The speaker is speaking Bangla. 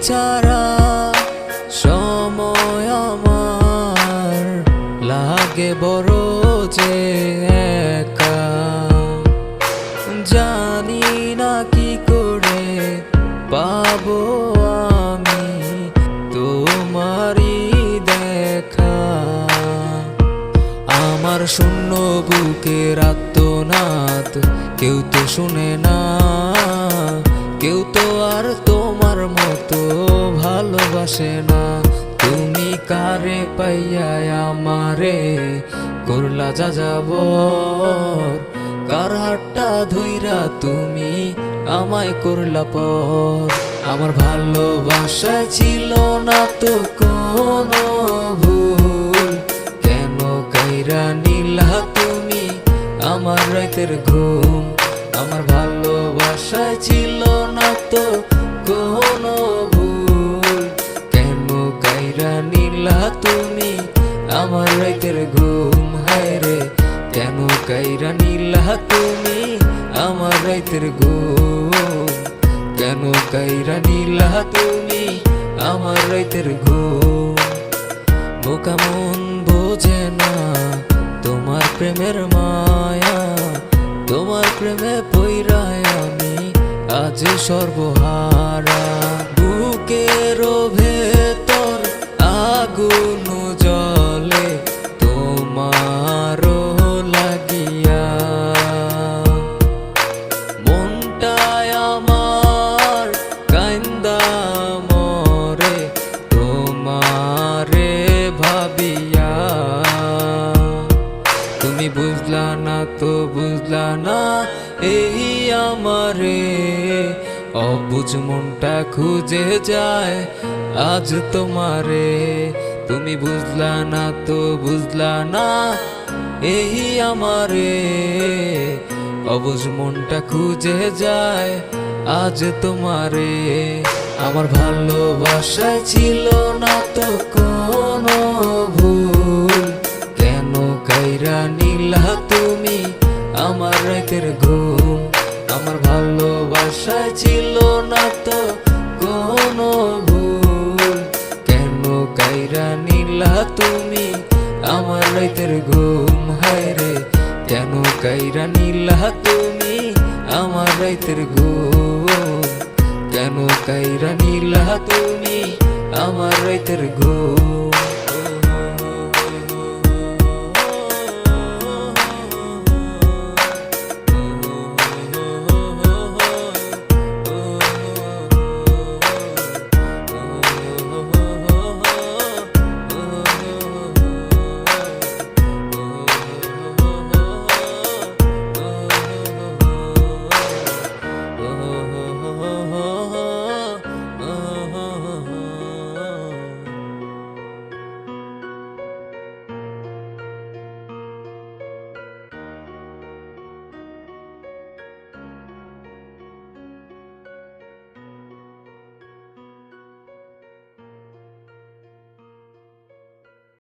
ছাড়া সময় আমার লাগে বড় যে একা। জানি না কি করে পাবো আমি তোমারই দেখা। আমার শূন্য বুকের আর্তনাদ কেউ তো শুনে না, কেউ তো আর তোমার মতো ভালোবাসে না। তুমি কারে পাইয়া আমারে করলা যা যাবর, কার হাতটা ধইরা তুমি আমায় করলা পর। আমার ভালোবাসা ছিল না তো কোনো ভুল, কেন কাইরা নিলা তুমি আমার রাতের ঘুম। আমার ভালোবাসা ছিল না তো কোনো ভুল, কেন কাইরা নিলা তুমি আমার রাতের ঘুম। হায় রে কেন কাইরা নিলা তুমি আমার রাতের ঘুম, কেন কাইরা নিলা তুমি আমার রাতের ঘুম। বোকা মন বোঝে না তোমার প্রেমের মায়া, তোমার প্রেমে পইরায় আমি আজ সর্বহারা। বুকের ভেতর আগুন জ্বলে তোমারও লাগিয়া, মনটায় আমার কান্দা মরে তোমারে ভাবিয়া। তুমি বুঝলা না তো বুঝলা না এই আমারে, অবুঝ মনটা খুঁজে যায় আজ তোমারে। তুমি বুঝলা না তো বুঝলা না এই আমারে, অবুঝ মনটা খুঁজে যায় আজ তোমারে। আমার ভালোবাসা ছিল না তো কোনো ভুল, কেন কাইরা নিলা তুমি আমার রাতের ঘুম। আমার ভালোবাসা ছিল না তো কোনো ভুল, কেন কাইরা নিলা তুমি আমার রাতের ঘুম। হায় রে কেন কাইরা নিলা তুমি আমার রাতের ঘুম, কেন কাইরা নিলা তুমি আমার রাতের ঘুম।